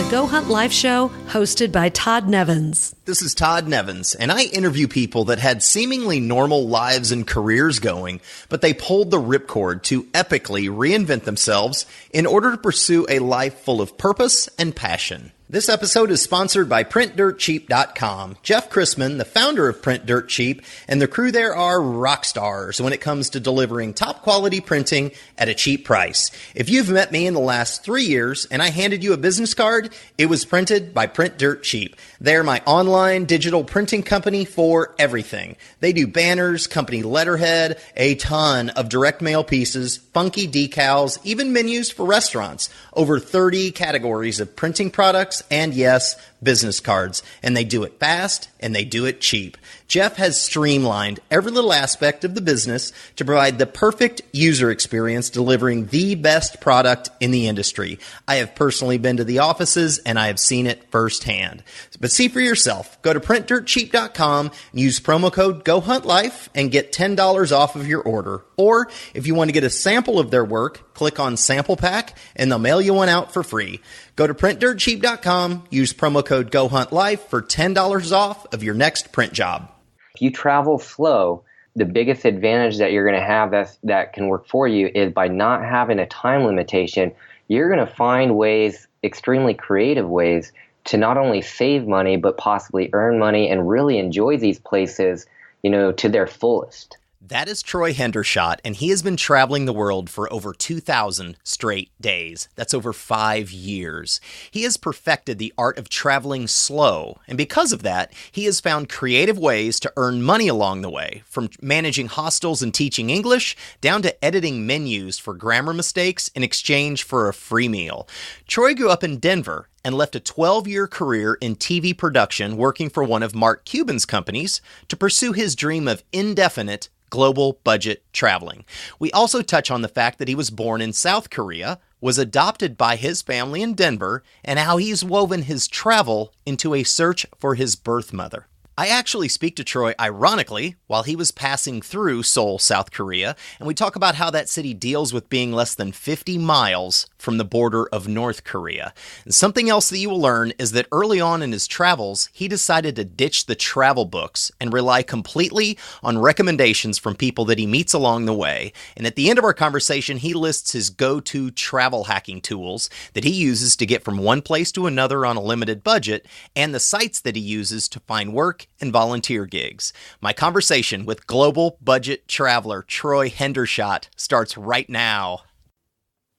Go Hunt Live show hosted by Todd Nevins. This is Todd Nevins, and I interview people that had seemingly normal lives and careers going, but they pulled the ripcord to epically reinvent themselves in order to pursue a life full of purpose and passion. This episode is sponsored by PrintDirtCheap.com. Jeff Chrisman, the founder of Print Dirt Cheap, and the crew there are rock stars when it comes to delivering top quality printing at a cheap price. If you've met me in the last 3 years and I handed you a business card, it was printed by Print Dirt Cheap. They're my online digital printing company for everything. They do banners, company letterhead, a ton of direct mail pieces, funky decals, even menus for restaurants, over 30 categories of printing products, and yes, business cards. And they do it fast and they do it cheap. Jeff has streamlined every little aspect of the business to provide the perfect user experience, delivering the best product in the industry. I have personally been to the offices and I have seen it firsthand. But see for yourself. Go to printdirtcheap.com and use promo code GoHuntLife and get $10 off of your order. Or if you want to get a sample of their work, click on Sample Pack and they'll mail you one out for free. Go to printdirtcheap.com, use promo code GoHuntLife for $10 off of your next print job. If you travel slow, the biggest advantage that you're going to have that can work for you is by not having a time limitation, you're going to find ways, extremely creative ways, to not only save money, but possibly earn money and really enjoy these places, to their fullest. That is Troy Hendershott, and he has been traveling the world for over 2,000 straight days. That's over 5 years. He has perfected the art of traveling slow, and because of that, he has found creative ways to earn money along the way, from managing hostels and teaching English, down to editing menus for grammar mistakes in exchange for a free meal. Troy grew up in Denver and left a 12-year career in TV production working for one of Mark Cuban's companies to pursue his dream of indefinite global budget traveling. We also touch on the fact that he was born in South Korea, was adopted by his family in Denver, and how he's woven his travel into a search for his birth mother. I actually speak to Troy, ironically, while he was passing through Seoul, South Korea, and we talk about how that city deals with being less than 50 miles from the border of North Korea. And something else that you will learn is that early on in his travels, he decided to ditch the travel books and rely completely on recommendations from people that he meets along the way. And at the end of our conversation, he lists his go-to travel hacking tools that he uses to get from one place to another on a limited budget, and the sites that he uses to find work and volunteer gigs. My conversation with global budget traveler Troy Hendershott starts right now.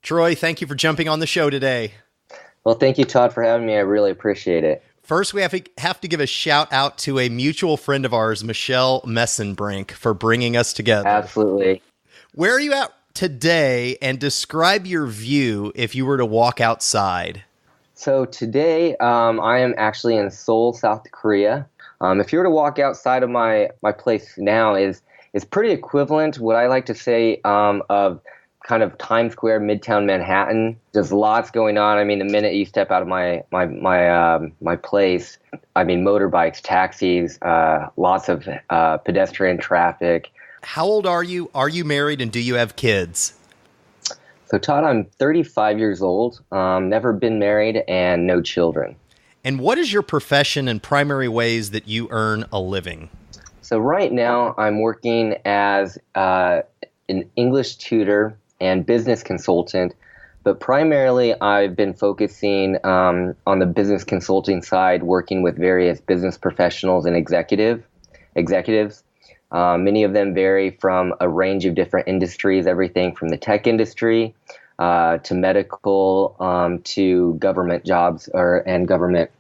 Troy, thank you for jumping on the show today. Well, thank you, Todd, for having me. I really appreciate it. First, we have to give a shout out to a mutual friend of ours, Michelle Messenbrink, for bringing us together. Absolutely. Where are you at today, and describe your view if you were to walk outside? So today, I am actually in Seoul, South Korea. If you were to walk outside of my place now, is pretty equivalent to what I like to say of kind of Times Square, Midtown Manhattan. There's lots going on. I mean, the minute you step out of my place, I mean, motorbikes, taxis, lots of pedestrian traffic. How old are you? Are you married, and do you have kids? So, Todd, I'm 35 years old, never been married, and no children. And what is your profession and primary ways that you earn a living? So right now I'm working as an English tutor and business consultant, but primarily I've been focusing on the business consulting side, working with various business professionals and executives. Many of them vary from a range of different industries, everything from the tech industry to medical, to government jobs and government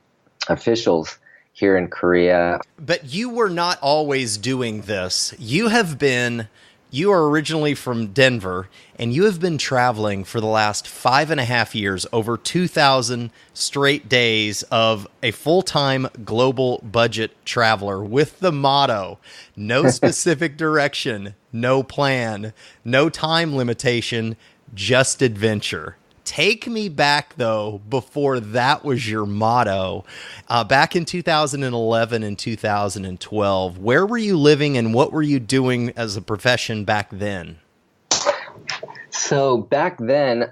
officials here in Korea. But you were not always doing this. You are originally from Denver, and you have been traveling for the last 5.5 years, over 2,000 straight days of a full-time global budget traveler with the motto, no specific direction, no plan, no time limitation, just adventure. Take me back, though, before that was your motto. Back in 2011 and 2012, where were you living and what were you doing as a profession back then? So back then,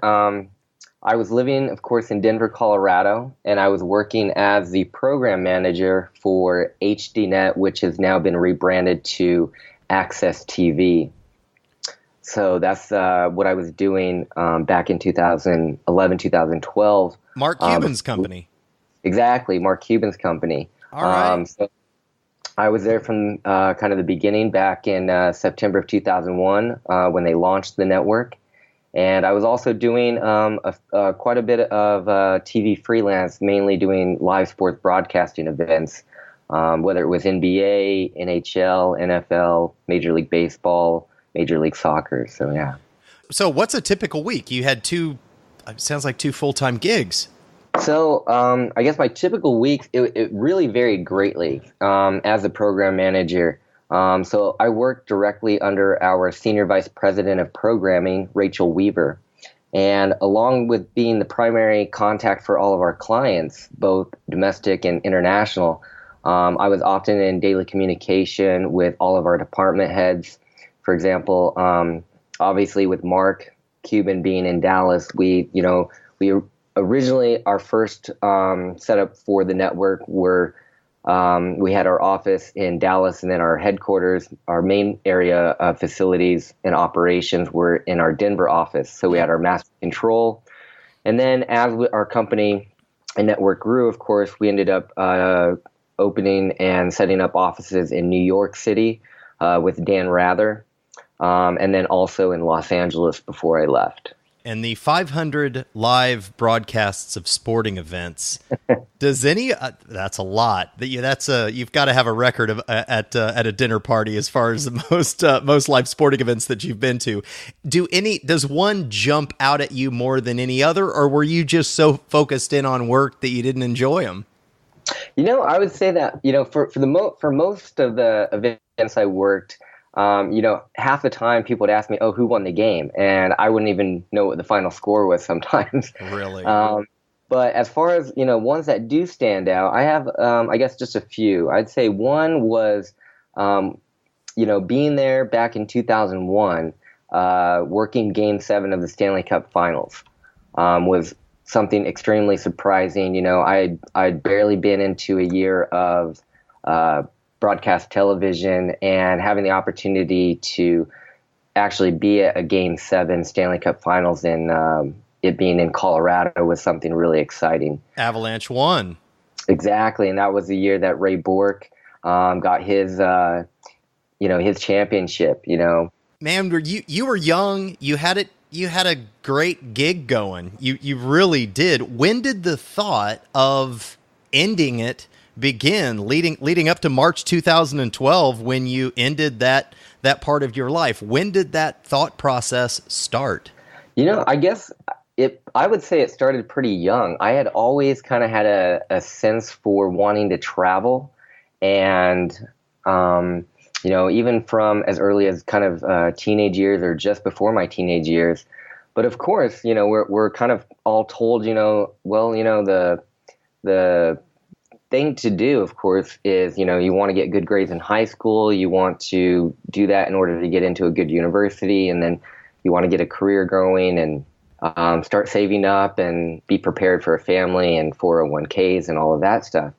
I was living, of course, in Denver, Colorado, and I was working as the program manager for HDNet, which has now been rebranded to Access TV. So that's what I was doing back in 2011, 2012. Mark Cuban's company. Exactly, Mark Cuban's company. All right. So I was there from kind of the beginning back in September of 2001 when they launched the network. And I was also doing quite a bit of TV freelance, mainly doing live sports broadcasting events, whether it was NBA, NHL, NFL, Major League Baseball, Major League Soccer. So, yeah. So what's a typical week? You had sounds like two full-time gigs. So I guess my typical week, it really varied greatly as a program manager. So I worked directly under our Senior Vice President of Programming, Rachel Weaver. And along with being the primary contact for all of our clients, both domestic and international, I was often in daily communication with all of our department heads. For example, obviously with Mark Cuban being in Dallas, we originally our first setup for the network were we had our office in Dallas, and then our headquarters, our main area of facilities and operations were in our Denver office. So we had our master control. And then as our company and network grew, of course, we ended up opening and setting up offices in New York City with Dan Rather, and then also in Los Angeles before I left. And the 500 live broadcasts of sporting events, does any? That's a lot. You've got to have a record of at a dinner party as far as the most live sporting events that you've been to. Does one jump out at you more than any other, or were you just so focused in on work that you didn't enjoy them? I would say that for most of the events I worked. Half the time people would ask me, "Oh, who won the game?" And I wouldn't even know what the final score was sometimes. Really? But as far as, ones that do stand out, I have, I guess, just a few. I'd say one was, being there back in 2001, working Game 7 of the Stanley Cup Finals was something extremely surprising. I'd barely been into a year of broadcast television, and having the opportunity to actually be at a Game 7 Stanley Cup Finals and it being in Colorado was something really exciting. Avalanche won. Exactly, and that was the year that Ray Bourque got his championship. Man, you were young. You had a great gig going. You really did. When did the thought of ending it begin, leading up to March 2012 when you ended that part of your life? When did that thought process start? I guess I would say it started pretty young. I had always kind of had a sense for wanting to travel, and even from as early as kind of teenage years or just before my teenage years. But of course, we're kind of all told, the thing to do, of course, is, you want to get good grades in high school. You want to do that in order to get into a good university. And then you want to get a career going and start saving up and be prepared for a family and 401ks and all of that stuff.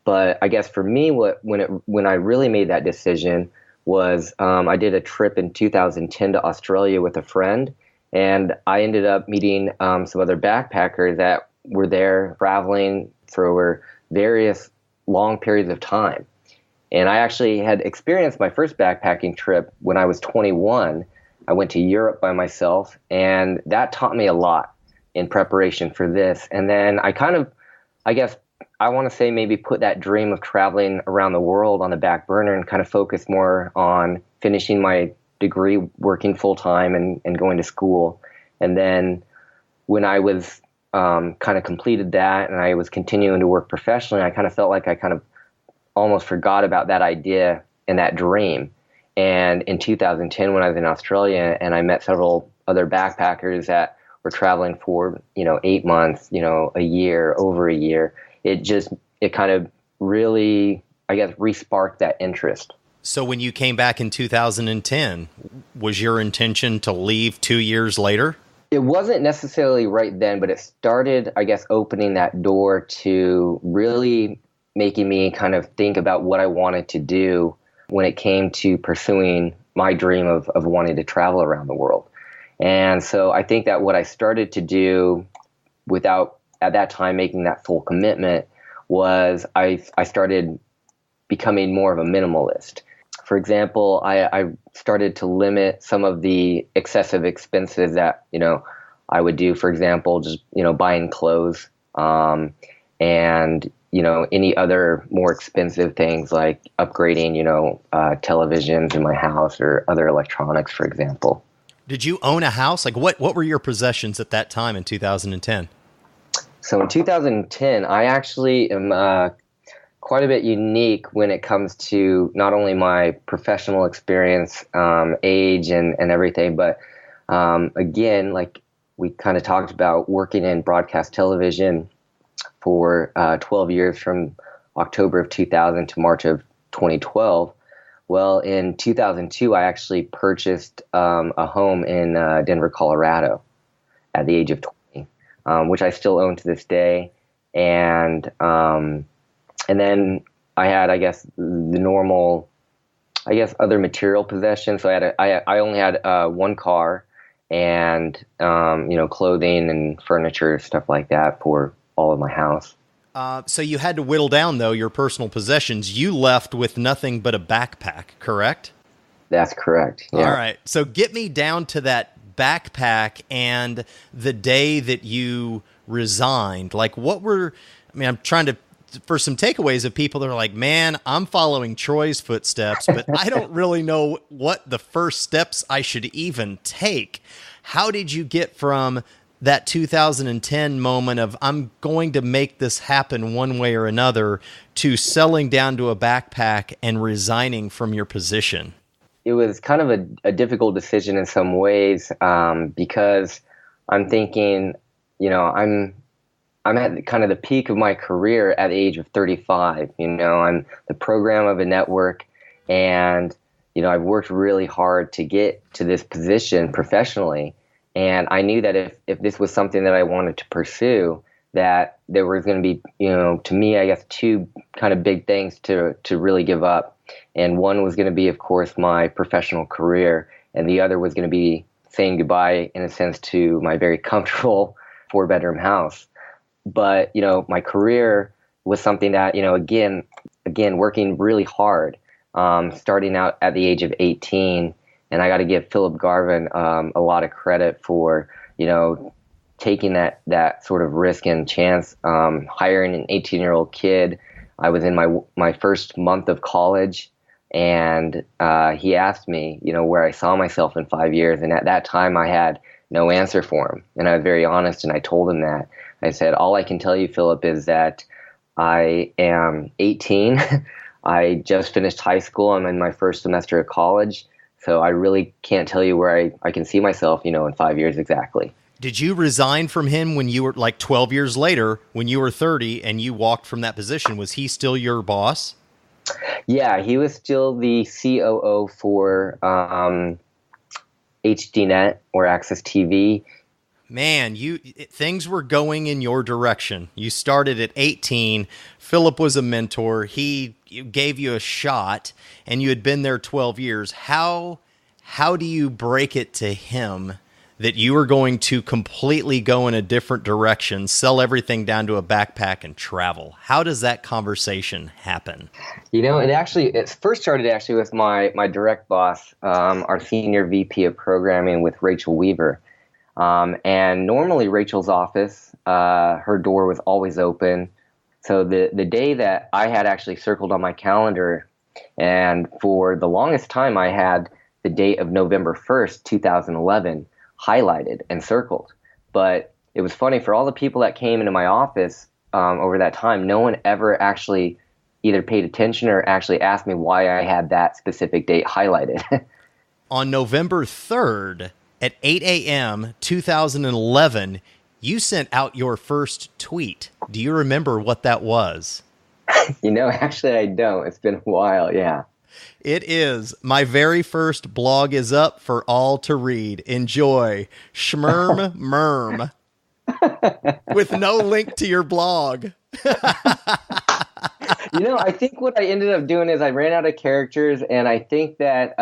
But I guess for me, when I really made that decision was I did a trip in 2010 to Australia with a friend. And I ended up meeting some other backpackers that were there traveling for various long periods of time. And I actually had experienced my first backpacking trip when I was 21. I went to Europe by myself, and that taught me a lot in preparation for this. And then I want to say maybe put that dream of traveling around the world on the back burner and kind of focus more on finishing my degree, working full time and going to school. And then when I was kind of completed that and I was continuing to work professionally, I kind of felt like I kind of almost forgot about that idea and that dream. And in 2010, when I was in Australia and I met several other backpackers that were traveling for, 8 months, a year, over a year, it kind of really, I guess, re-sparked that interest. So when you came back in 2010, was your intention to leave 2 years later? It wasn't necessarily right then, but it started, I guess, opening that door to really making me kind of think about what I wanted to do when it came to pursuing my dream of wanting to travel around the world. And so I think that what I started to do without at that time making that full commitment was I started becoming more of a minimalist. For example, I started to limit some of the excessive expenses that, I would do. For example, just, buying clothes, and, any other more expensive things like upgrading, televisions in my house or other electronics, for example. Did you own a house? Like what were your possessions at that time in 2010? So in 2010, I actually am quite a bit unique when it comes to not only my professional experience, age, and everything, but again, like we kind of talked about, working in broadcast television for 12 years from October of 2000 to March of 2012. Well, in 2002, I actually purchased a home in Denver, Colorado at the age of 20, which I still own to this day. And then I had, I guess, the normal, other material possessions. So I only had one car and, clothing and furniture, stuff like that for all of my house. So you had to whittle down, though, your personal possessions. You left with nothing but a backpack, correct? That's correct. Yeah. All right. So get me down to that backpack and the day that you resigned. Like, I'm trying to, for some takeaways of people that are like, man, I'm following Troy's footsteps, but I don't really know what the first steps I should even take. How did you get from that 2010 moment of I'm going to make this happen one way or another to settling down to a backpack and resigning from your position? It was kind of a difficult decision in some ways, because I'm thinking, I'm at kind of the peak of my career at the age of 35. I'm the program of a network, and I've worked really hard to get to this position professionally. And I knew that if this was something that I wanted to pursue, that there was going to be, to me, I guess, two kind of big things to really give up. And one was going to be, of course, my professional career. And the other was going to be saying goodbye, in a sense, to my very comfortable 4-bedroom house. But, my career was something that, again, working really hard, starting out at the age of 18. And I got to give Philip Garvin a lot of credit for, taking that sort of risk and chance, hiring an 18-year-old kid. I was in my first month of college, and he asked me, where I saw myself in 5 years. And at that time, I had no answer for him. And I was very honest, and I told him that. I said, all I can tell you, Philip, is that I am 18. I just finished high school. I'm in my first semester of college. So I really can't tell you where I can see myself, in 5 years exactly. Did you resign from him when you were like 12 years later, when you were 30 and you walked from that position? Was he still your boss? Yeah, he was still the COO for HDNet or Access TV. Man, things were going in your direction. You started at 18. Philip was a mentor. He gave you a shot, and you had been there 12 years. How do you break it to him that you were going to completely go in a different direction, sell everything down to a backpack, and travel? How does that conversation happen? It first started actually with my direct boss, our senior VP of programming, with Rachel Weaver. And normally Rachel's office, her door was always open. So the day that I had actually circled on my calendar, and for the longest time I had the date of November 1st, 2011 highlighted and circled. But it was funny, for all the people that came into my office over that time, no one ever actually either paid attention or actually asked me why I had that specific date highlighted. On November 3rd, at 8 a.m., 2011, you sent out your first tweet. Do you remember what that was? Actually I don't. It's been a while, yeah. It is. My very first blog is up for all to read. Enjoy. Schmerm Merm. With no link to your blog. I think what I ended up doing is I ran out of characters, and I think that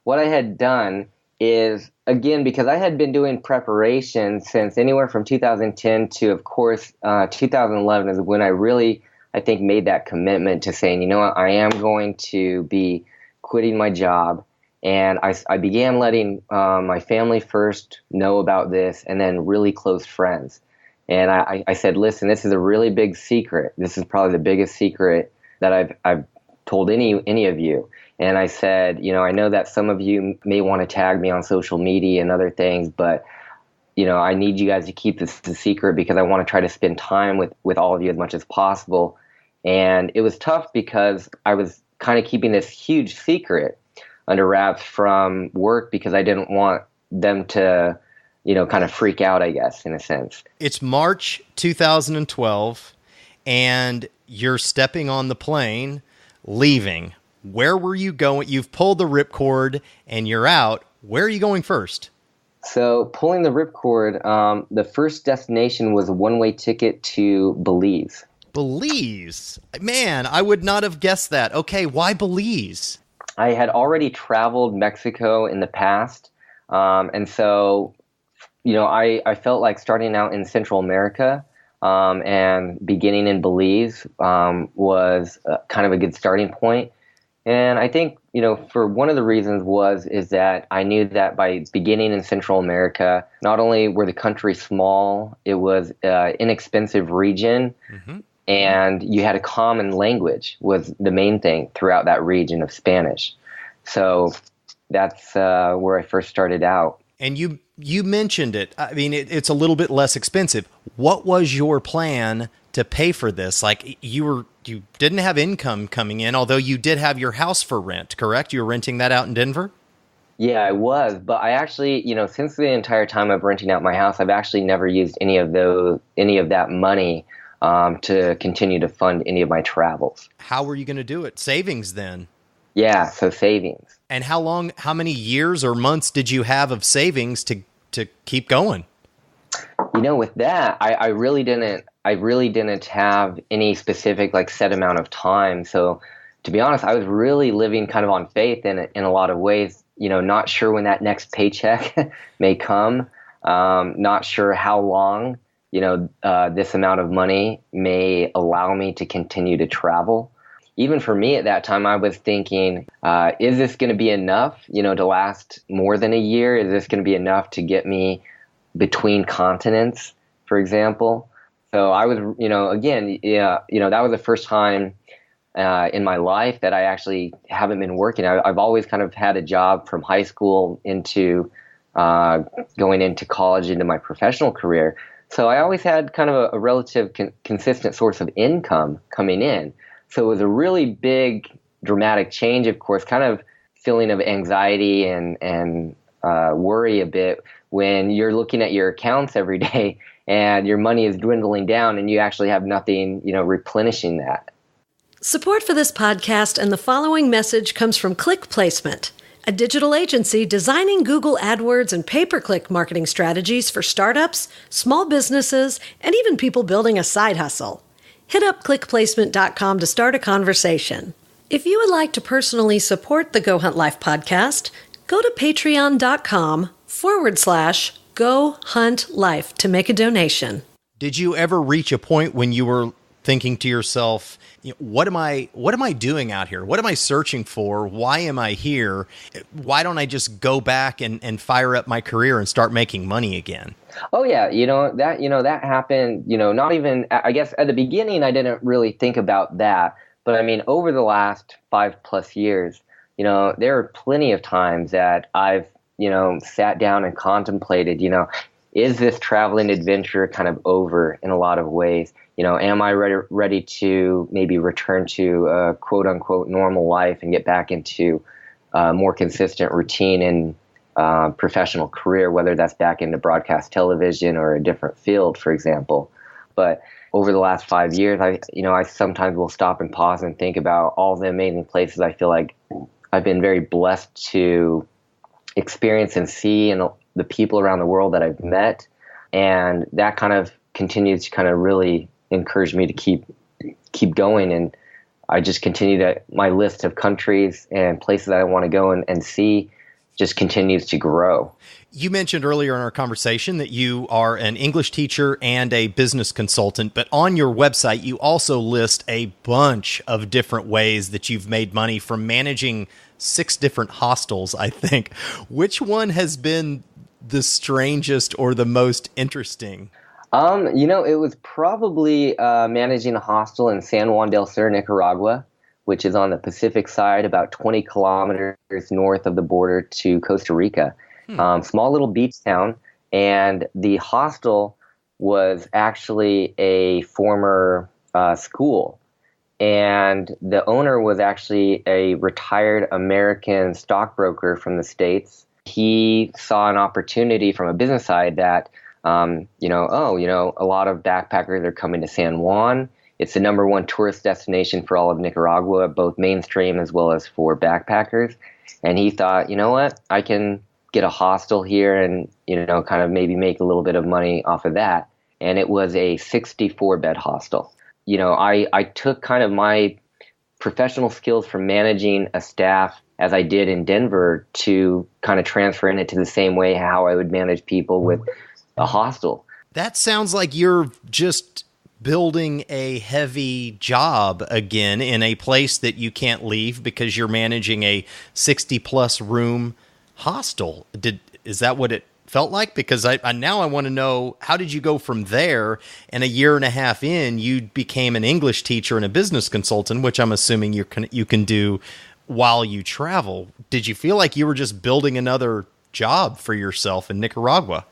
what I had done is, again, because I had been doing preparation since anywhere from 2010 to, of course, 2011 is when I really, I think, made that commitment to saying, you know what, I am going to be quitting my job. And I began letting my family first know about this, and then really close friends. And I said, listen, this is a really big secret. This is probably the biggest secret that I've told any of you. And I said, I know that some of you may want to tag me on social media and other things, but I need you guys to keep this a secret because I want to try to spend time with all of you as much as possible. And it was tough because I was kind of keeping this huge secret under wraps from work because I didn't want them to kind of freak out, I guess, in a sense. It's March 2012, and you're stepping on the plane, leaving. Where were you going? You've pulled the ripcord, and you're out. Where are you going first? So pulling the ripcord, the first destination was a one-way ticket to Belize. Belize? Man, I would not have guessed that. Okay, why Belize? I had already traveled Mexico in the past, and so I felt like starting out in Central America and beginning in Belize was kind of a good starting point. And I think, for one of the reasons is that I knew that by beginning in Central America, not only were the countries small, it was an inexpensive region, and you had a common language was the main thing throughout that region of Spanish. So that's where I first started out. And you mentioned it. I mean, it's a little bit less expensive. What was your plan to pay for this? Like you didn't have income coming in, although you did have your house for rent, correct? You were renting that out in Denver? Yeah, I was. But I actually, since the entire time of renting out my house, I've actually never used any of that money to continue to fund any of my travels. How were you going to do it? Savings then? Yeah, so savings. And how many years or months did you have of savings to keep going? With that, I really didn't have any specific set amount of time. So to be honest, I was really living kind of on faith in a lot of ways, not sure when that next paycheck may come, not sure how long, this amount of money may allow me to continue to travel. Even for me at that time, I was thinking, is this going to be enough, to last more than a year? Is this going to be enough to get me between continents, for example? So I was, again, that was the first time in my life that I actually haven't been working. I've always kind of had a job from high school into going into college, into my professional career. So I always had kind of a relative consistent source of income coming in. So it was a really big, dramatic change, of course, kind of feeling of anxiety and worry a bit when you're looking at your accounts every day and your money is dwindling down and you actually have nothing, replenishing that. Support for this podcast and the following message comes from Click Placement, a digital agency designing Google AdWords and pay-per-click marketing strategies for startups, small businesses, and even people building a side hustle. Hit up clickplacement.com to start a conversation. If you would like to personally support the Go Hunt Life podcast, go to patreon.com/Go Hunt Life to make a donation. Did you ever reach a point when you were thinking to yourself, what am I doing out here? What am I searching for? Why am I here? Why don't I just go back and fire up my career and start making money again? Oh yeah, that happened, not even, I guess at the beginning I didn't really think about that, but I mean over the last 5+ years, there are plenty of times that I've, sat down and contemplated, is this traveling adventure kind of over in a lot of ways? Am I ready to maybe return to a quote unquote normal life and get back into more consistent routine and professional career, whether that's back into broadcast television or a different field, for example. but over the last 5 years, I sometimes will stop and pause and think about all the amazing places I feel like I've been very blessed to experience and see, and the people around the world that I've met. And that kind of continues to kind of really encourage me to keep going. And I just continue my list of countries and places that I want to go and see just continues to grow. You mentioned earlier in our conversation that you are an English teacher and a business consultant, but on your website, you also list a bunch of different ways that you've made money from managing 6 different hostels, I think. Which one has been the strangest or the most interesting? It was probably managing a hostel in San Juan del Sur, Nicaragua, which is on the Pacific side, about 20 kilometers north of the border to Costa Rica. Small little beach town, and the hostel was actually a former school, and the owner was actually a retired American stockbroker from the States. He saw an opportunity from a business side that, a lot of backpackers are coming to San Juan. It's the number one tourist destination for all of Nicaragua, both mainstream as well as for backpackers. And he thought, you know what, I can get a hostel here and, kind of maybe make a little bit of money off of that. And it was a 64-bed hostel. I took kind of my professional skills from managing a staff as I did in Denver to kind of transfer it to the same way how I would manage people with a hostel. That sounds like you're just building a heavy job again in a place that you can't leave because you're managing a 60-plus room hostel. Is that what it felt like? Because I now want to know, how did you go from there, and a year and a half in, you became an English teacher and a business consultant, which I'm assuming you can do while you travel. Did you feel like you were just building another job for yourself in Nicaragua?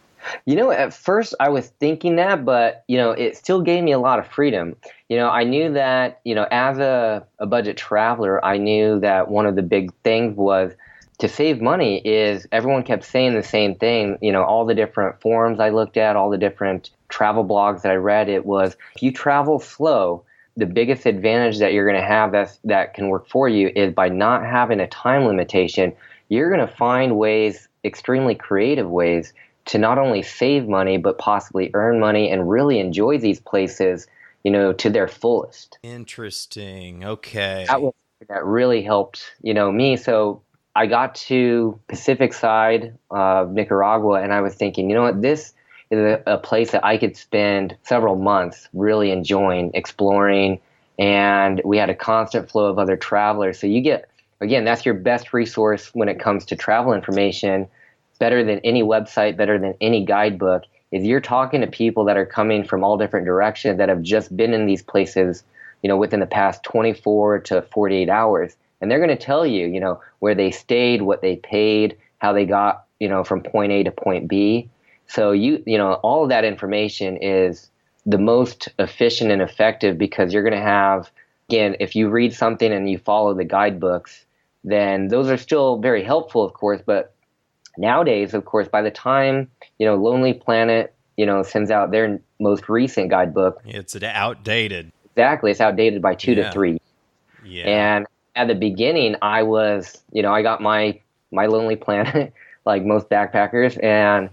At first I was thinking that, but, it still gave me a lot of freedom. I knew that, as a budget traveler, I knew that one of the big things was to save money. Is everyone kept saying the same thing. All the different forums I looked at, all the different travel blogs that I read, it was, if you travel slow, the biggest advantage that you're going to have that can work for you is by not having a time limitation, you're going to find ways, extremely creative ways, to not only save money, but possibly earn money and really enjoy these places, to their fullest. Interesting. Okay. That really helped, me. So I got to Pacific side of Nicaragua, and I was thinking, this is a place that I could spend several months really enjoying, exploring, and we had a constant flow of other travelers. So you get, again, that's your best resource when it comes to travel information, better than any website, better than any guidebook, is you're talking to people that are coming from all different directions that have just been in these places, within the past 24 to 48 hours. And they're going to tell you, where they stayed, what they paid, how they got, from point A to point B. So all of that information is the most efficient and effective, because you're going to have, again, if you read something and you follow the guidebooks, then those are still very helpful, of course, but nowadays, of course, by the time, Lonely Planet, sends out their most recent guidebook, it's outdated. Exactly. It's outdated by 2 to 3. Yeah. And at the beginning, I was, I got my Lonely Planet, like most backpackers, and,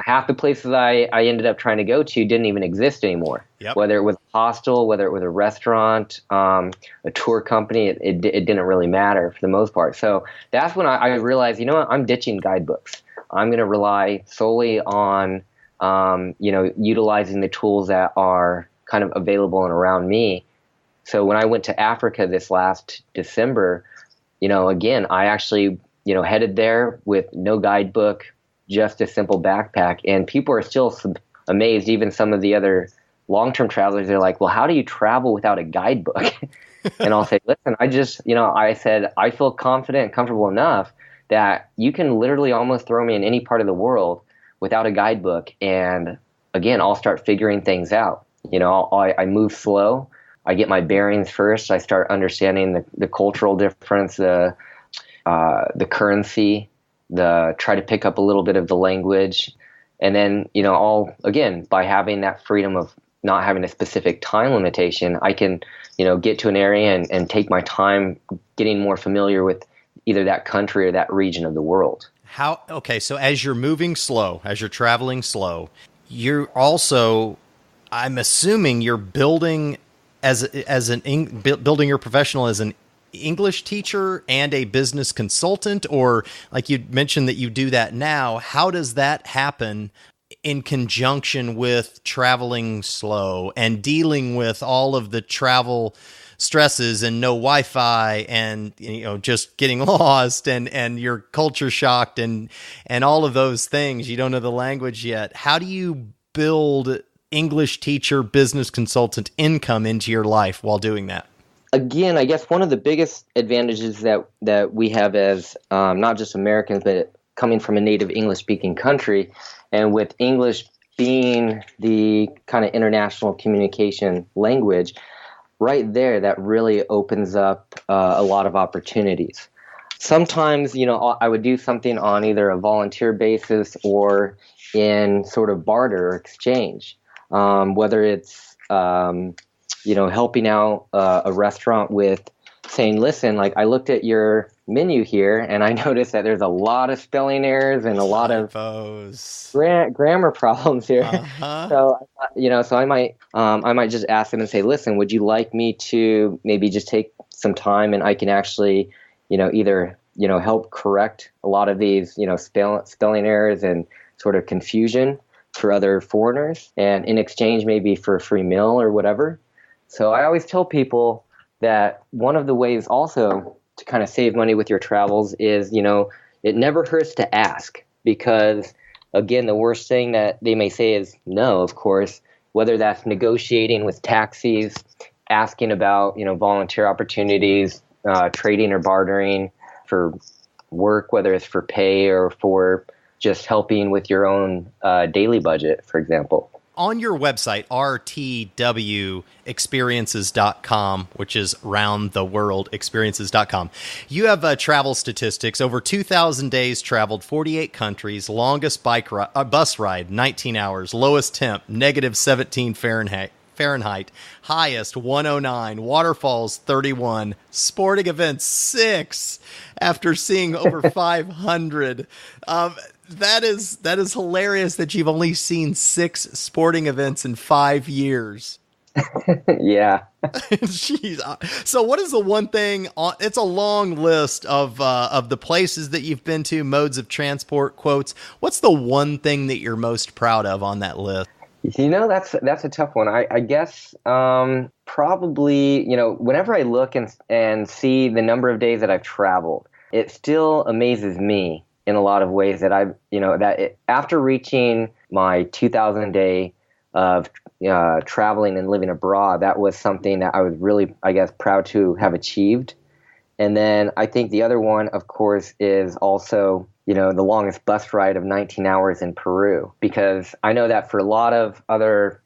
half the places I ended up trying to go to didn't even exist anymore. Yep. Whether it was a hostel, whether it was a restaurant, a tour company, it didn't really matter for the most part. So that's when I realized, I'm ditching guidebooks. I'm going to rely solely on, utilizing the tools that are kind of available and around me. So when I went to Africa this last December, again, I actually, headed there with no guidebook, just a simple backpack. And people are still amazed. Even some of the other long-term travelers, they're like, well, how do you travel without a guidebook? And I'll say, listen, I said, I feel confident and comfortable enough that you can literally almost throw me in any part of the world without a guidebook. And again, I'll start figuring things out. I move slow. I get my bearings first. I start understanding the cultural difference, the currency, try to pick up a little bit of the language. And then, again, by having that freedom of not having a specific time limitation, I can, get to an area and take my time getting more familiar with either that country or that region of the world. Okay, so as you're moving slow, as you're traveling slow, you're also, I'm assuming you're building building your professional as an English teacher and a business consultant, or like you mentioned that you do that now. How does that happen in conjunction with traveling slow and dealing with all of the travel stresses and no Wi-Fi and just getting lost and you're culture shocked and all of those things? You don't know the language yet. How do you build English teacher, business consultant income into your life while doing that? Again, I guess one of the biggest advantages that we have as not just Americans, but coming from a native English-speaking country, and with English being the kind of international communication language, right there, that really opens up a lot of opportunities. Sometimes, I would do something on either a volunteer basis or in sort of barter or exchange, whether it's helping out a restaurant with saying, listen, like I looked at your menu here and I noticed that there's a lot of spelling errors and a lot of grammar problems here. So, so I might just ask them and say, listen, would you like me to maybe just take some time and I can actually, either, help correct a lot of these, spelling errors and sort of confusion for other foreigners, and in exchange maybe for a free meal or whatever. So I always tell people that one of the ways also to kind of save money with your travels is, it never hurts to ask, because again, the worst thing that they may say is no, of course, whether that's negotiating with taxis, asking about, volunteer opportunities, trading or bartering for work, whether it's for pay or for just helping with your own daily budget, for example. On your website, rtwexperiences.com, which is round the world experiences.com, you have travel statistics, over 2,000 days traveled, 48 countries, longest bus ride, 19 hours, lowest temp, -17 Fahrenheit, highest 109, waterfalls 31, sporting events 6, after seeing over 500. That is hilarious that you've only seen 6 sporting events in 5 years. Yeah. Jeez. So what is the one thing it's a long list of the places that you've been to, modes of transport, quotes. What's the one thing that you're most proud of on that list? That's a tough one. I guess probably, whenever I look and see the number of days that I've traveled, it still amazes me in a lot of ways that after reaching my 2,000 day of traveling and living abroad, that was something that I was really, I guess, proud to have achieved. And then I think the other one, of course, is also, the longest bus ride of 19 hours in Peru, because I know that for a lot of other,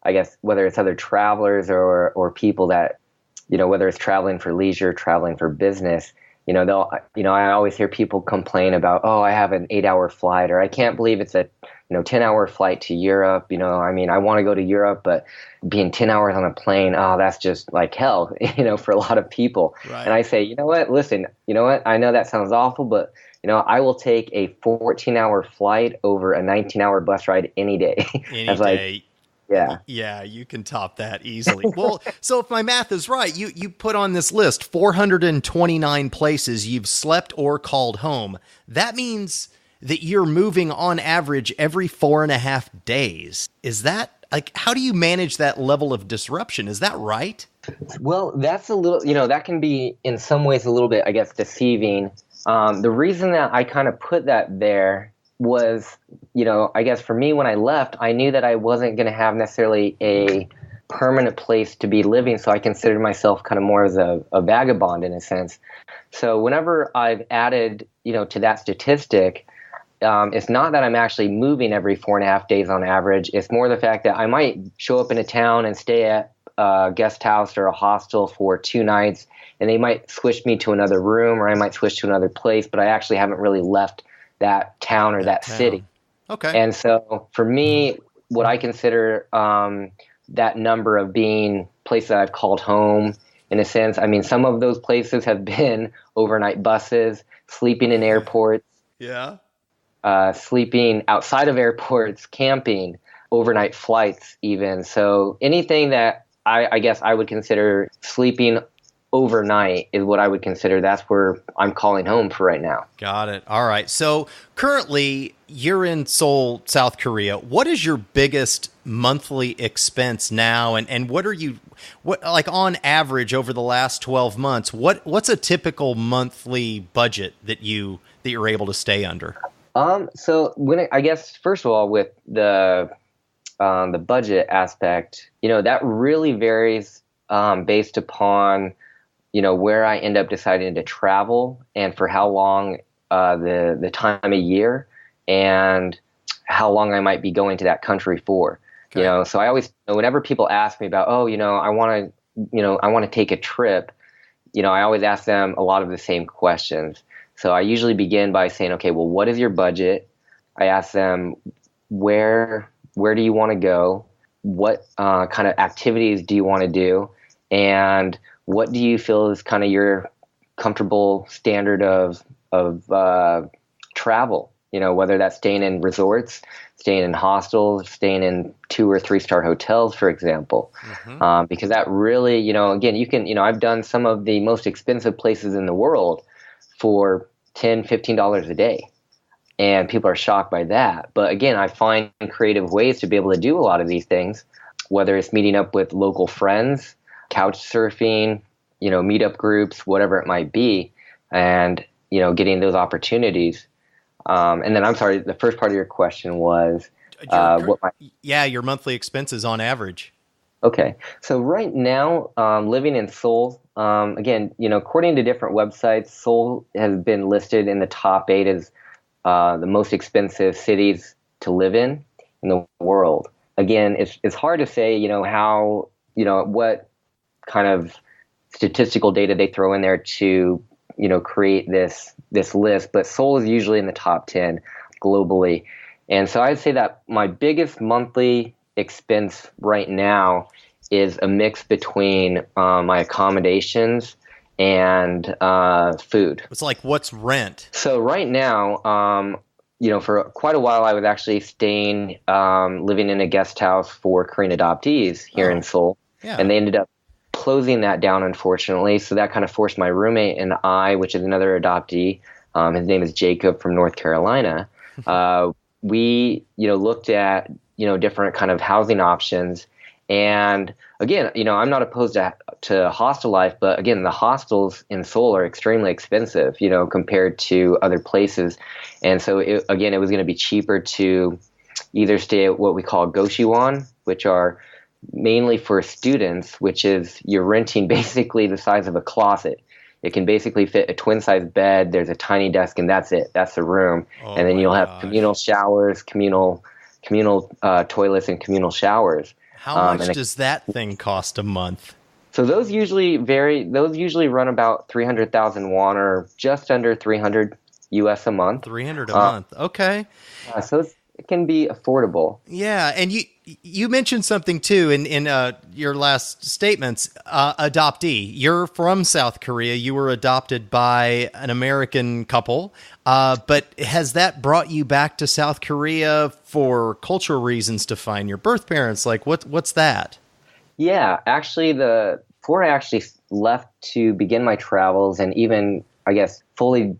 I guess, whether it's other travelers or people that, whether it's traveling for leisure, traveling for business, I always hear people complain about, oh, I have an 8-hour flight, or I can't believe it's a 10-hour flight to Europe. I want to go to Europe, but being 10 hours on a plane, that's just like hell, for a lot of people. Right. And I say, listen, I know that sounds awful, but I will take a 14-hour flight over a 19-hour bus ride any day. Any day. Yeah. Yeah, you can top that easily. Well, so if my math is right, you put on this list 429 places you've slept or called home. That means that you're moving on average every 4.5 days. Is that, like, how do you manage that level of disruption? Is that right? Well, that's a little, that can be in some ways a little bit, I guess, deceiving. The reason that I kind of put that there was, I guess for me, when I left, I knew that I wasn't going to have necessarily a permanent place to be living. So I considered myself kind of more as a vagabond in a sense. So whenever I've added, to that statistic, it's not that I'm actually moving every 4.5 days on average. It's more the fact that I might show up in a town and stay at a guest house or a hostel for 2 nights, and they might switch me to another room, or I might switch to another place, but I actually haven't really left that town or that city. Okay. And so for me, what I consider that number of being places that I've called home in a sense. I mean, some of those places have been overnight buses, sleeping in airports, Yeah. sleeping outside of airports, camping, overnight flights even. So anything that I guess I would consider sleeping overnight is what I would consider. That's where I'm calling home for right now. Got it. All right. So currently you're in Seoul, South Korea. What is your biggest monthly expense now? And what like on average over the last 12 months, what's a typical monthly budget that you're able to stay under? So I guess first of all, with the budget aspect, that really varies based upon where I end up deciding to travel and for how long, the time of year, and how long I might be going to that country for. Okay. So I always, whenever people ask me about, I want to take a trip, I always ask them a lot of the same questions. So I usually begin by saying, okay, well, what is your budget? I ask them, where do you want to go? What kind of activities do you want to do? And what do you feel is kind of your comfortable standard of travel? Whether that's staying in resorts, staying in hostels, staying in 2 or 3 star hotels, for example. Mm-hmm. Because that really, again, you can, I've done some of the most expensive places in the world for $10, $15 a day. And people are shocked by that. But again, I find creative ways to be able to do a lot of these things, whether it's meeting up with local friends, couch surfing, meetup groups, whatever it might be, and, getting those opportunities. And then I'm sorry, the first part of your question was your monthly expenses on average. Okay. So right now, living in Seoul, again, according to different websites, Seoul has been listed in the top 8 as the most expensive cities to live in the world. Again, it's hard to say, how, what kind of statistical data they throw in there to, create this list, but Seoul is usually in the top 10 globally. And so I'd say that my biggest monthly expense right now is a mix between my accommodations and food. It's like, what's rent? So right now, for quite a while, I was actually staying, living in a guest house for Korean adoptees here in Seoul. Yeah. And they ended up closing that down, unfortunately. So that kind of forced my roommate and I, which is another adoptee, his name is Jacob from North Carolina. We, looked at, different kind of housing options. And again, I'm not opposed to hostel life, but again, the hostels in Seoul are extremely expensive, compared to other places. And so it was going to be cheaper to either stay at what we call goshiwon, which are mainly for students, which is you're renting basically the size of a closet. It can basically fit a twin-size bed. There's a tiny desk, and that's it. That's the room. And then you'll have communal showers, communal toilets, and communal showers. How much does that thing cost a month? So those usually vary. Those usually run about 300,000 won, or just under 300 US a month. 300 a month. Okay. So it can be affordable. Yeah, and you mentioned something too in your last statements. Adoptee. You're from South Korea. You were adopted by an American couple. But has that brought you back to South Korea for cultural reasons to find your birth parents? Like, what's that? Yeah, actually, before I actually left to begin my travels, and even, I guess, fully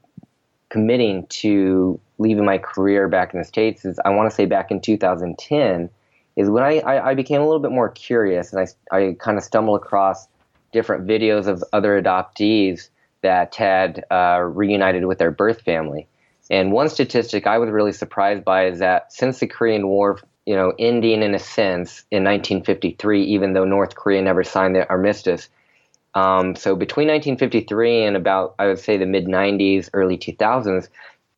committing to leaving my career back in the States, is I want to say back in 2010, is when I became a little bit more curious, and I kind of stumbled across different videos of other adoptees that had reunited with their birth family. And one statistic I was really surprised by is that since the Korean War, ending in a sense in 1953, even though North Korea never signed the armistice, so between 1953 and about, I would say, the mid-90s, early 2000s,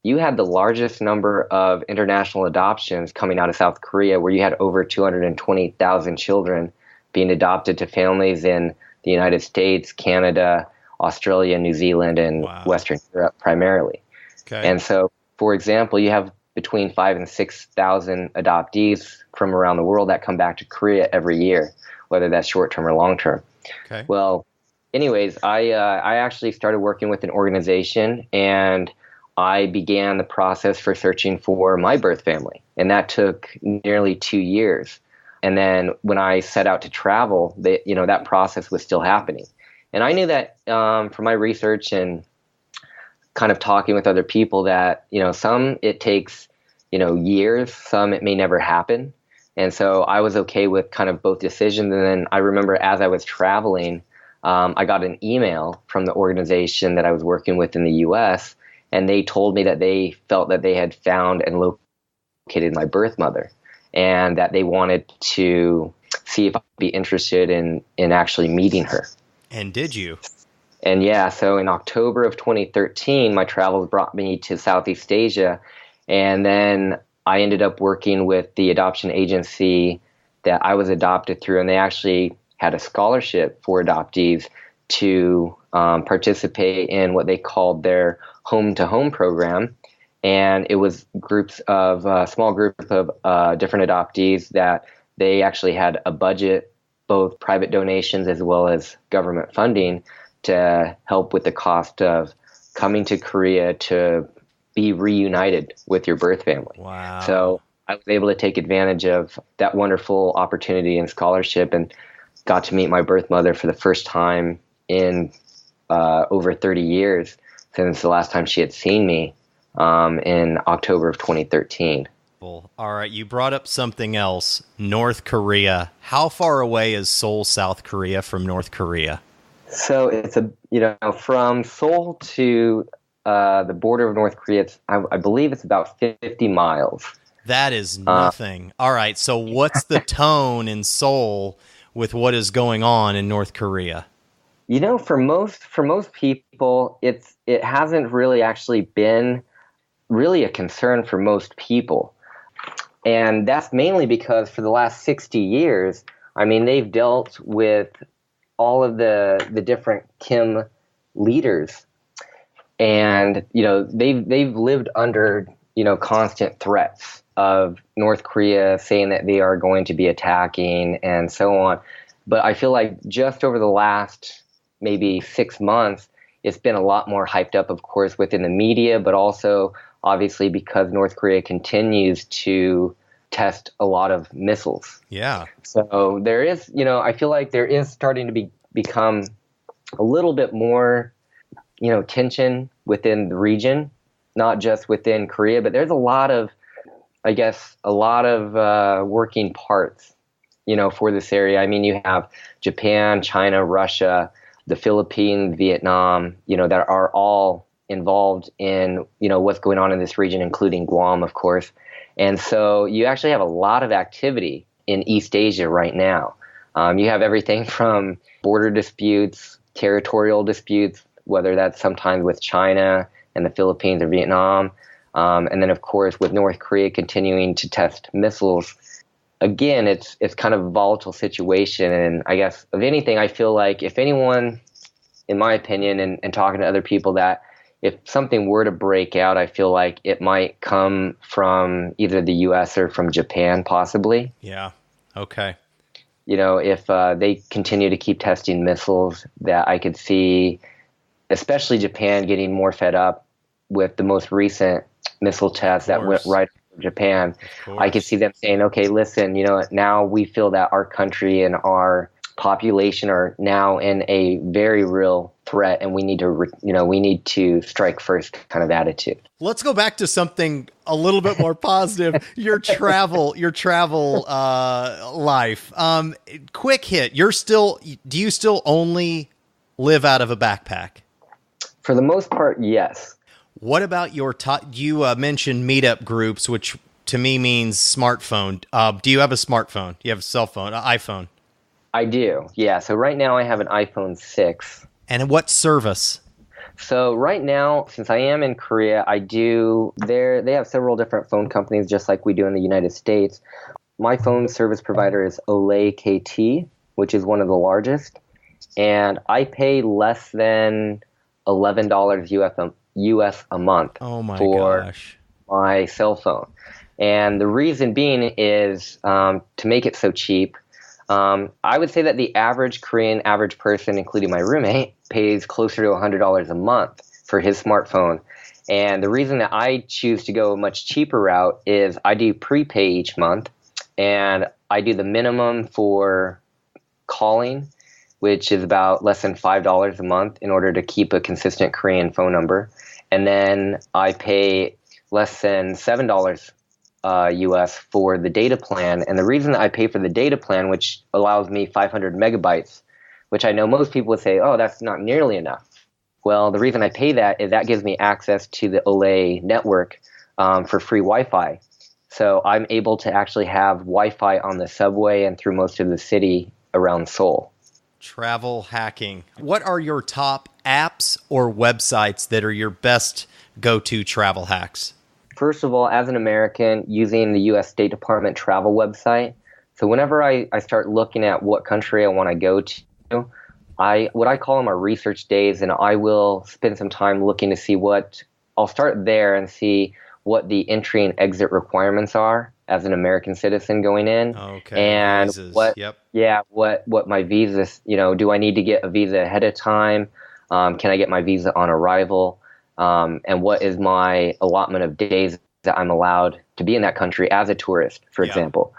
you had the largest number of international adoptions coming out of South Korea, where you had over 220,000 children being adopted to families in the United States, Canada, Australia, New Zealand, and Western Europe primarily. Okay. And so, for example, you have between 5 and 6,000 adoptees from around the world that come back to Korea every year, whether that's short term or long term. Okay. Well, anyways, I actually started working with an organization, and I began the process for searching for my birth family, and that took nearly 2 years. And then when I set out to travel, that process was still happening. And I knew that from my research and kind of talking with other people that, some it takes, years, some it may never happen. And so I was okay with kind of both decisions. And then I remember as I was traveling, I got an email from the organization that I was working with in the US, and they told me that they felt that they had found and located my birth mother, and that they wanted to see if I'd be interested in actually meeting her. And did you? And yeah, so in October of 2013, my travels brought me to Southeast Asia, and then I ended up working with the adoption agency that I was adopted through, and they actually had a scholarship for adoptees to participate in what they called their home-to-home program. And it was a small group of different adoptees that they actually had a budget, both private donations as well as government funding, to help with the cost of coming to Korea to be reunited with your birth family. Wow. So I was able to take advantage of that wonderful opportunity and scholarship, and got to meet my birth mother for the first time in over 30 years since the last time she had seen me in October of 2013. All right, you brought up something else, North Korea. How far away is Seoul, South Korea from North Korea? So it's from Seoul to the border of North Korea, I believe it's about 50 miles. That is nothing. All right, so what's the tone in Seoul with what is going on in North Korea? For most people, it hasn't really actually been really a concern for most people. And that's mainly because for the last 60 years, they've dealt with all of the different Kim leaders, and they've lived under constant threats of North Korea saying that they are going to be attacking and so on. But I feel like just over the last maybe 6 months, it's been a lot more hyped up, of course, within the media, but also obviously because North Korea continues to test a lot of missiles. Yeah. So there is, I feel like there is starting to become a little bit more, tension within the region, not just within Korea, but there's a lot of working parts, for this area. You have Japan, China, Russia, the Philippines, Vietnam, that are all involved in, what's going on in this region, including Guam, of course. And so you actually have a lot of activity in East Asia right now. You have everything from border disputes, territorial disputes, whether that's sometimes with China and the Philippines or Vietnam. And then, of course, with North Korea continuing to test missiles. Again, it's kind of a volatile situation. And I guess, of anything, I feel like if anyone, in my opinion, and talking to other people, that if something were to break out, I feel like it might come from either the U.S. or from Japan, possibly. Yeah. Okay. If they continue to keep testing missiles, that I could see, especially Japan, getting more fed up with the most recent missile tests that went right over Japan. I could see them saying, okay, listen, now we feel that our country and our population are now in a very real threat, and we need to strike first kind of attitude. Let's go back to something a little bit more positive. Your travel life. Quick hit. Do you still only live out of a backpack? For the most part, yes. What about you mentioned meetup groups, which to me means smartphone. Do you have a smartphone? Do you have a cell phone, an iPhone? I do, yeah. So right now I have an iPhone 6. And what service? So right now, since I am in Korea, they have several different phone companies just like we do in the United States. My phone service provider is Olay KT, which is one of the largest. And I pay less than $11 US a month Oh my for gosh. my cell phone. And the reason being is to make it so cheap. I would say that the average person, including my roommate, pays closer to $100 a month for his smartphone. And the reason that I choose to go a much cheaper route is I do prepay each month, and I do the minimum for calling, which is about less than $5 a month in order to keep a consistent Korean phone number. And then I pay less than $7 US for the data plan. And the reason that I pay for the data plan, which allows me 500 megabytes, which I know most people would say, oh, that's not nearly enough. Well, the reason I pay that is that gives me access to the Olay network for free Wi-Fi. So I'm able to actually have Wi-Fi on the subway and through most of the city around Seoul. Travel hacking. What are your top apps or websites that are your best go-to travel hacks? First of all, as an American, using the U.S. State Department travel website. So whenever I start looking at what country I want to go to, what I call them are research days, and I will spend some time looking to see I'll start there and see what the entry and exit requirements are as an American citizen going in. Okay. And visas. what my visa, do I need to get a visa ahead of time? Can I get my visa on arrival? And what is my allotment of days that I'm allowed to be in that country as a tourist, for example.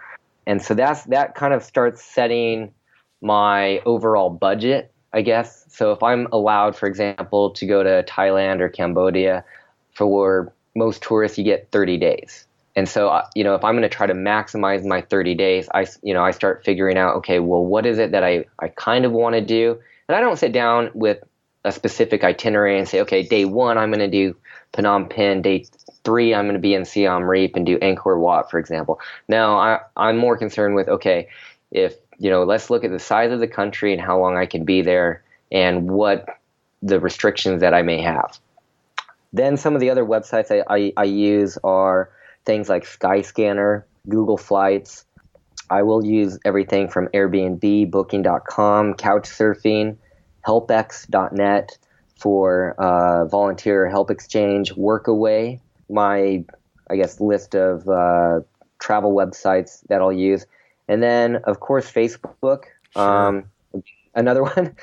And so that kind of starts setting my overall budget, I guess. So if I'm allowed, for example, to go to Thailand or Cambodia, for most tourists, you get 30 days. And so, if I'm going to try to maximize my 30 days, I start figuring out, okay, well, what is it that I kind of want to do? And I don't sit down with a specific itinerary and say, okay, day 1, I'm going to do Phnom Penh. Day 3, I'm going to be in Siem Reap and do Angkor Wat, for example. Now, I'm more concerned with, okay, if, let's look at the size of the country and how long I can be there and what the restrictions that I may have. Then some of the other websites I use are things like Skyscanner, Google Flights. I will use everything from Airbnb, Booking.com, Couchsurfing, helpx.net for volunteer help exchange, Workaway, my, list of travel websites that I'll use. And then, of course, Facebook, Sure. Another one,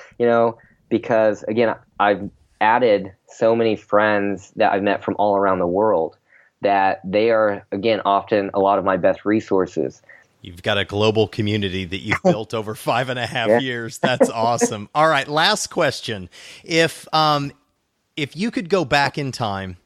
because, again, I've added so many friends that I've met from all around the world that they are, again, often a lot of my best resources. You've got a global community that you've built over 5.5 years. That's awesome. All right, last question. If you could go back in time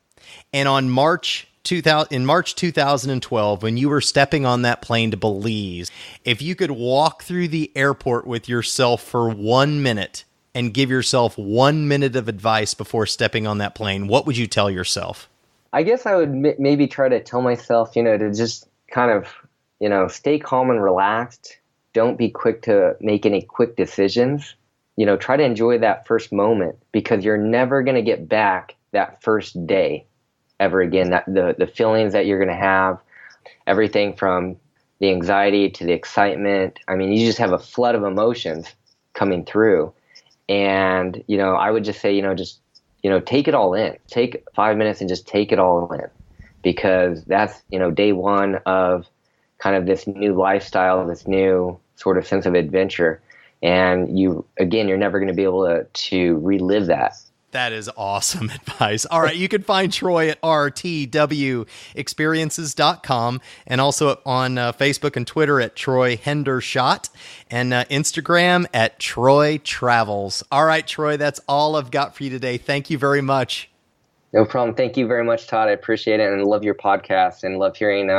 and in March 2012, when you were stepping on that plane to Belize, if you could walk through the airport with yourself for 1 minute and give yourself 1 minute of advice before stepping on that plane, what would you tell yourself? I guess I would maybe try to tell myself, to just kind of, stay calm and relaxed. Don't be quick to make any quick decisions. Try to enjoy that first moment, because you're never going to get back that first day ever again. That the feelings that you're going to have, everything from the anxiety to the excitement. I mean, you just have a flood of emotions coming through. And, I would just say, take it all in. Take 5 minutes and just take it all in, because that's, day 1 of kind of this new lifestyle, this new sort of sense of adventure. And you're never going to be able to relive that. That is awesome advice. All right, you can find Troy at rtwexperiences.com and also on Facebook and Twitter at Troy Hendershott and Instagram at Troy Travels. All right, Troy, that's all I've got for you today. Thank you very much. No problem. Thank you very much, Todd. I appreciate it and love your podcast and love hearing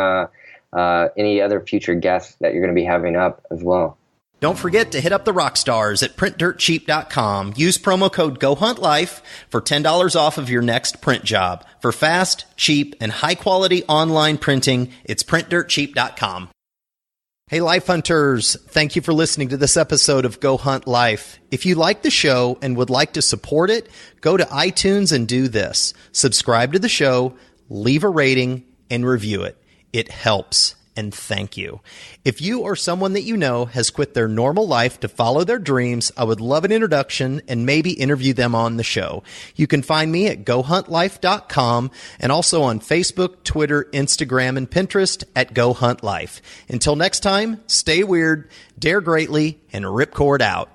any other future guests that you're going to be having up as well. Don't forget to hit up the rock stars at printdirtcheap.com. Use promo code GoHuntLife for $10 off of your next print job. For fast, cheap, and high-quality online printing, it's printdirtcheap.com. Hey, Life Hunters. Thank you for listening to this episode of Go Hunt Life. If you like the show and would like to support it, go to iTunes and do this. Subscribe to the show, leave a rating, and review it. It helps. and thank you. If you or someone that you know has quit their normal life to follow their dreams, I would love an introduction and maybe interview them on the show. You can find me at gohuntlife.com and also on Facebook, Twitter, Instagram, and Pinterest at GoHuntLife. Until next time, stay weird, dare greatly, and ripcord out.